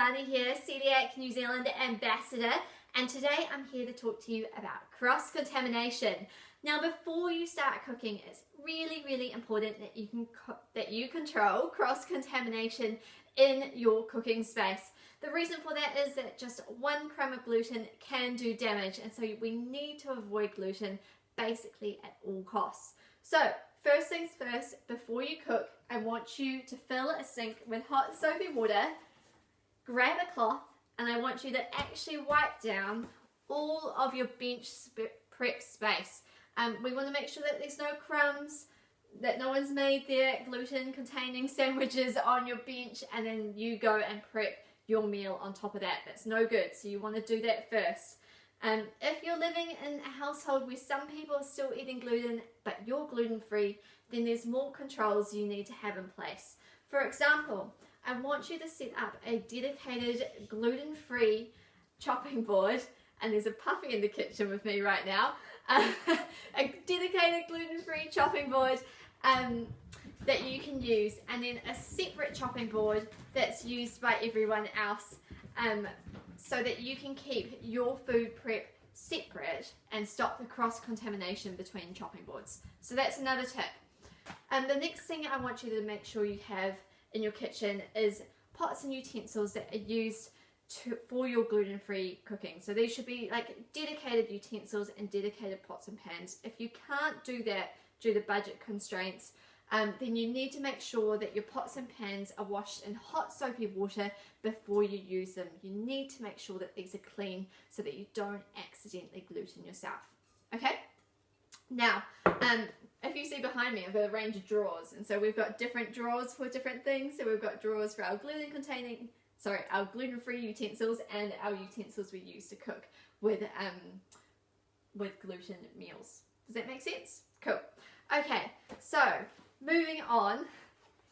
Alana here, Coeliac New Zealand ambassador, and today I'm here to talk to you about cross-contamination. Now, before you start cooking, it's really important that you control cross-contamination in your cooking space. The reason for that is that just 1 crumb of gluten can do damage, and so we need to avoid gluten basically at all costs. So first things first, before you cook, I want you to fill a sink with hot soapy water, grab a cloth, and I want you to actually wipe down all of your bench prep space. We want to make sure that there's no crumbs, that no one's made their gluten-containing sandwiches on your bench, and then you go and prep your meal on top of that. That's no good, so you want to do that first. If you're living in a household where some people are still eating gluten but you're gluten-free, then there's more controls you need to have in place. For example, I want you to set up a dedicated gluten-free chopping board, and there's a puppy in the kitchen with me right now, a dedicated gluten-free chopping board that you can use, and then a separate chopping board that's used by everyone else, so that you can keep your food prep separate and stop the cross-contamination between chopping boards. So that's another tip. The next thing I want you to make sure you have in your kitchen is pots and utensils that are used for your gluten-free cooking. So these should be like dedicated utensils and dedicated pots and pans. If you can't do that due to budget constraints, then you need to make sure that your pots and pans are washed in hot soapy water before you use them. You need to make sure that these are clean so that you don't accidentally gluten yourself. Okay? Now, if you see behind me, I've got a range of drawers, and so we've got different drawers for different things. So we've got drawers for our gluten-free utensils and our utensils we use to cook with gluten meals. Does that make sense? Cool. Okay, so moving on,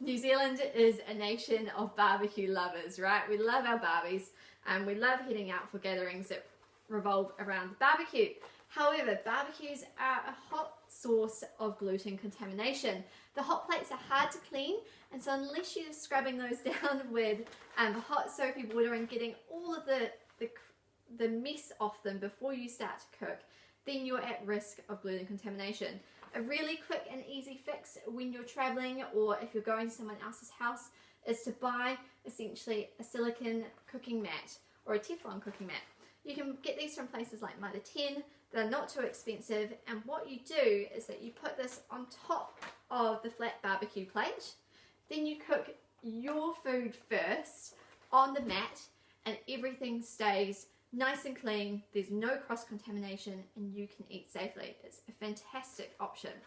New Zealand is a nation of barbecue lovers, right? We love our barbies, and we love heading out for gatherings that revolve around the barbecue. However, barbecues are a hot source of gluten contamination. The hot plates are hard to clean, and so unless you're scrubbing those down with hot soapy water and getting all of the mess off them before you start to cook, then you're at risk of gluten contamination. A really quick and easy fix when you're traveling or if you're going to someone else's house is to buy essentially a silicone cooking mat or a Teflon cooking mat. You can get these from places like Mitre 10. They're not too expensive, and what you do is that you put this on top of the flat barbecue plate, then you cook your food first on the mat, and everything stays nice and clean. There's no cross-contamination, and you can eat safely. It's a fantastic option.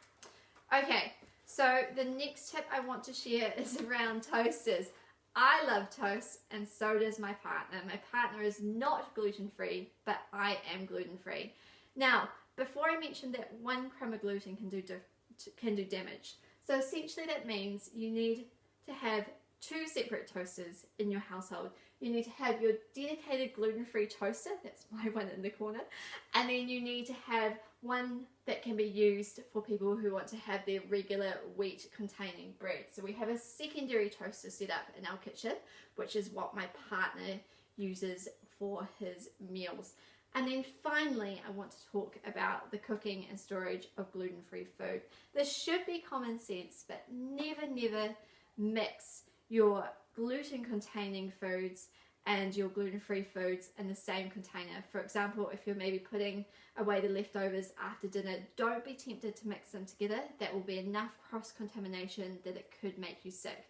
Okay, so the next tip I want to share is around toasters. I love toast, and so does my partner. My partner is not gluten-free, but I am gluten-free. Now, before I mentioned that 1 crumb of gluten can do damage. So essentially that means you need to have 2 separate toasters in your household. You need to have your dedicated gluten-free toaster, that's my one in the corner, and then you need to have one that can be used for people who want to have their regular wheat-containing bread. So we have a secondary toaster set up in our kitchen, which is what my partner uses for his meals. And then finally, I want to talk about the cooking and storage of gluten-free food. This should be common sense, but never mix your gluten-containing foods and your gluten-free foods in the same container. For example, if you're maybe putting away the leftovers after dinner, don't be tempted to mix them together. That will be enough cross-contamination that it could make you sick.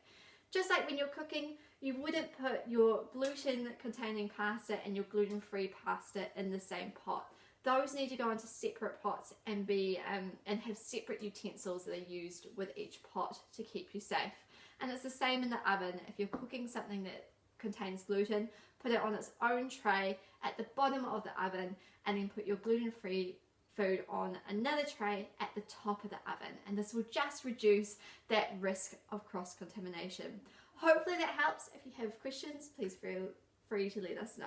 Just like when you're cooking, you wouldn't put your gluten-containing pasta and your gluten-free pasta in the same pot. Those need to go into separate pots and have separate utensils that are used with each pot to keep you safe. And it's the same in the oven. If you're cooking something that contains gluten, put it on its own tray at the bottom of the oven, and then put your gluten-free food on another tray at the top of the oven, and this will just reduce that risk of cross-contamination. Hopefully that helps. If you have questions, please feel free to let us know.